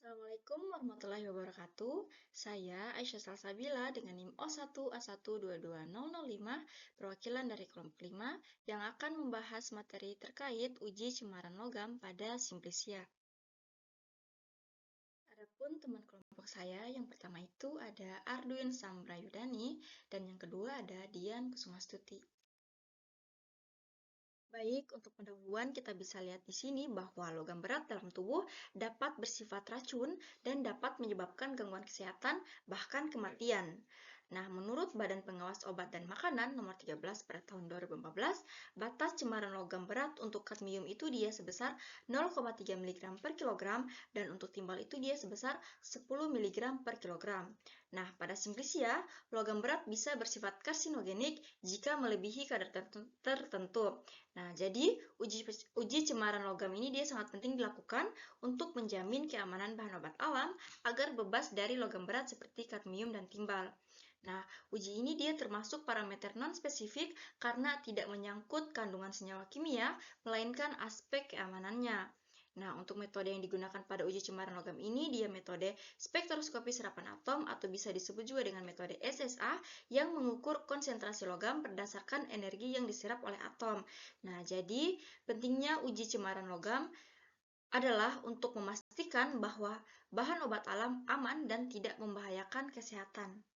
Assalamualaikum warahmatullahi wabarakatuh. Saya Aisyah Salsabila dengan NIM O1A1220005, perwakilan dari kelompok 5 yang akan membahas materi terkait uji cemaran logam pada Simplisia. Adapun teman kelompok saya, yang pertama itu ada Arduin Samrayudani dan yang kedua ada Dian Kusumastuti. Baik, untuk pendahuluan kita bisa lihat di sini bahwa logam berat dalam tubuh dapat bersifat racun dan dapat menyebabkan gangguan kesehatan, bahkan kematian. Nah, menurut Badan Pengawas Obat dan Makanan nomor 13 pada tahun 2014, batas cemaran logam berat untuk kadmium itu dia sebesar 0,3 mg per kilogram dan untuk timbal itu dia sebesar 10 mg per kilogram. Nah, pada Simplisia, logam berat bisa bersifat karsinogenik jika melebihi kadar tertentu. Nah, jadi uji cemaran logam ini dia sangat penting dilakukan untuk menjamin keamanan bahan obat alam agar bebas dari logam berat seperti kadmium dan timbal. Nah, uji ini dia termasuk parameter non-spesifik karena tidak menyangkut kandungan senyawa kimia, melainkan aspek keamanannya. Nah, untuk metode yang digunakan pada uji cemaran logam ini, dia metode spektroskopi serapan atom atau bisa disebut juga dengan metode SSA yang mengukur konsentrasi logam berdasarkan energi yang diserap oleh atom. Nah, jadi pentingnya uji cemaran logam adalah untuk memastikan bahwa bahan obat alam aman dan tidak membahayakan kesehatan.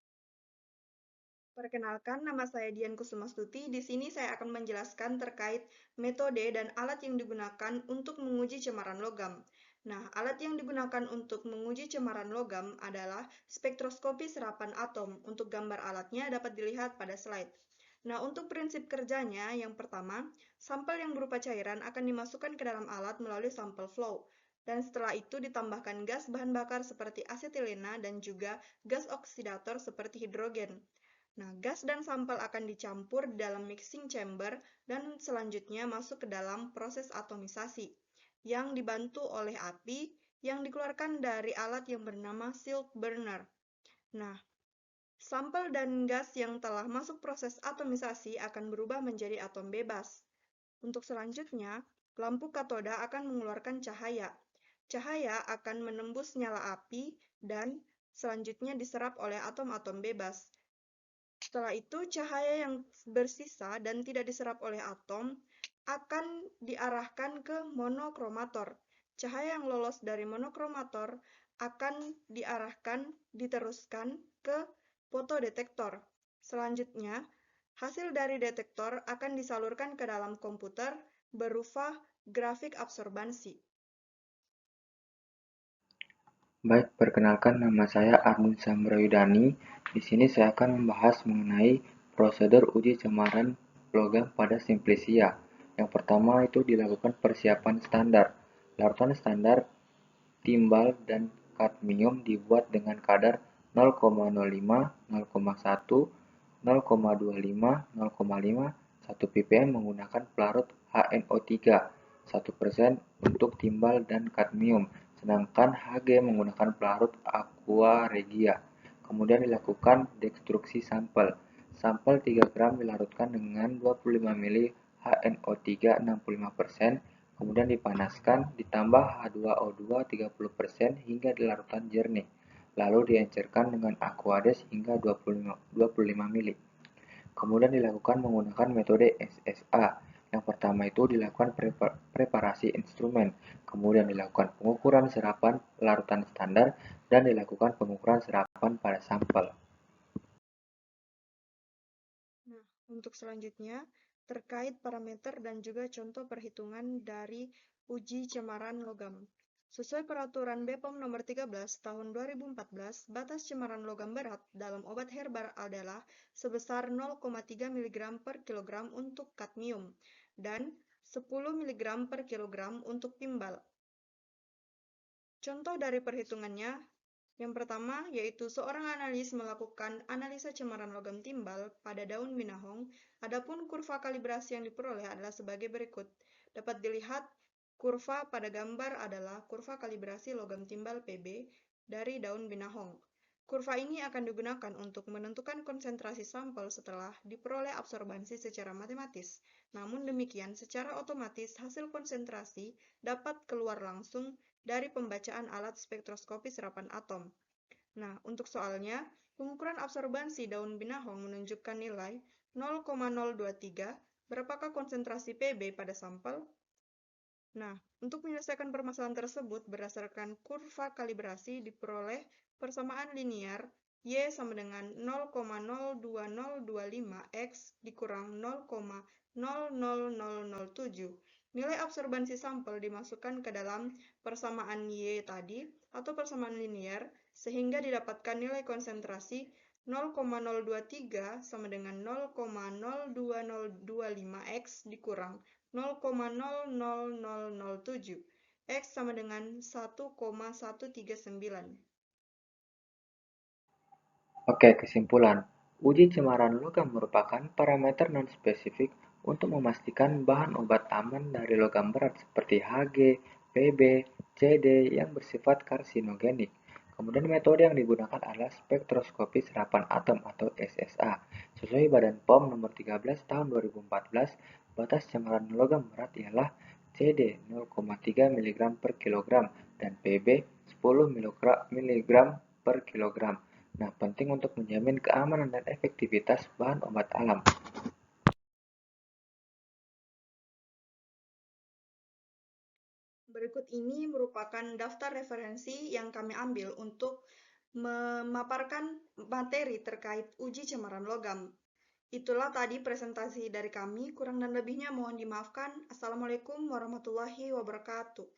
Perkenalkan, nama saya Dian Kusumastuti. Di sini saya akan menjelaskan terkait metode dan alat yang digunakan untuk menguji cemaran logam. Nah, alat yang digunakan untuk menguji cemaran logam adalah spektroskopi serapan atom. Untuk gambar alatnya dapat dilihat pada slide. Nah, untuk prinsip kerjanya, yang pertama, sampel yang berupa cairan akan dimasukkan ke dalam alat melalui sampel flow. Dan setelah itu ditambahkan gas bahan bakar seperti asetilena dan juga gas oksidator seperti hidrogen. Nah, gas dan sampel akan dicampur dalam mixing chamber dan selanjutnya masuk ke dalam proses atomisasi yang dibantu oleh api yang dikeluarkan dari alat yang bernama silk burner. Nah, sampel dan gas yang telah masuk proses atomisasi akan berubah menjadi atom bebas. Untuk selanjutnya, lampu katoda akan mengeluarkan cahaya. Cahaya akan menembus nyala api dan selanjutnya diserap oleh atom-atom bebas. Setelah itu, cahaya yang bersisa dan tidak diserap oleh atom akan diarahkan ke monokromator. Cahaya yang lolos dari monokromator akan diteruskan ke fotodetektor. Selanjutnya, hasil dari detektor akan disalurkan ke dalam komputer berupa grafik absorbansi. Baik, perkenalkan nama saya Argun Samrayudani. Di sini saya akan membahas mengenai prosedur uji cemaran logam pada Simplisia. Yang pertama itu dilakukan persiapan standar. Larutan standar timbal dan kadmium dibuat dengan kadar 0,05, 0,1, 0,25, 0,5, 1 ppm menggunakan pelarut HNO3 1% untuk timbal dan kadmium, sedangkan Hg menggunakan pelarut aqua regia. Kemudian dilakukan destruksi sampel. Sampel 3 gram dilarutkan dengan 25 ml HNO3 65%, kemudian dipanaskan, ditambah H2O2 30% hingga di larutan jernih, lalu diencerkan dengan Aquades hingga 25 ml. Kemudian dilakukan menggunakan metode SSA. Yang pertama itu dilakukan preparasi instrumen, kemudian dilakukan pengukuran serapan larutan standar, dan dilakukan pengukuran serapan pada sampel. Nah, untuk selanjutnya, terkait parameter dan juga contoh perhitungan dari uji cemaran logam. Sesuai peraturan BPOM nomor 13 tahun 2014, batas cemaran logam berat dalam obat herbal adalah sebesar 0,3 mg per kilogram untuk kadmium dan 10 mg per kilogram untuk timbal. Contoh dari perhitungannya, yang pertama yaitu seorang analis melakukan analisa cemaran logam timbal pada daun binahong. Adapun kurva kalibrasi yang diperoleh adalah sebagai berikut. Dapat dilihat kurva pada gambar adalah kurva kalibrasi logam timbal Pb dari daun binahong. Kurva ini akan digunakan untuk menentukan konsentrasi sampel setelah diperoleh absorbansi secara matematis. Namun demikian, secara otomatis hasil konsentrasi dapat keluar langsung dari pembacaan alat spektroskopi serapan atom. Nah, untuk soalnya, pengukuran absorbansi daun binahong menunjukkan nilai 0,023. Berapakah konsentrasi Pb pada sampel? Nah, untuk menyelesaikan permasalahan tersebut berdasarkan kurva kalibrasi diperoleh persamaan linear Y sama dengan 0,02025X dikurang 0,00007. Nilai absorbansi sampel dimasukkan ke dalam persamaan Y tadi atau persamaan linear sehingga didapatkan nilai konsentrasi 0,023 sama dengan 0,02025X dikurang 0,00007. X sama dengan 1,139. Oke, kesimpulan. Uji cemaran logam merupakan parameter non-spesifik untuk memastikan bahan obat aman dari logam berat seperti Hg, Pb, Cd yang bersifat karsinogenik. Kemudian metode yang digunakan adalah spektroskopi serapan atom atau SSA. Sesuai Badan POM nomor 13 tahun 2014, batas cemaran logam berat ialah Cd 0,3 mg per kilogram dan Pb 10 mg per kilogram. Nah, penting untuk menjamin keamanan dan efektivitas bahan obat alam. Berikut ini merupakan daftar referensi yang kami ambil untuk memaparkan materi terkait uji cemaran logam. Itulah tadi presentasi dari kami, kurang dan lebihnya mohon dimaafkan. Assalamualaikum warahmatullahi wabarakatuh.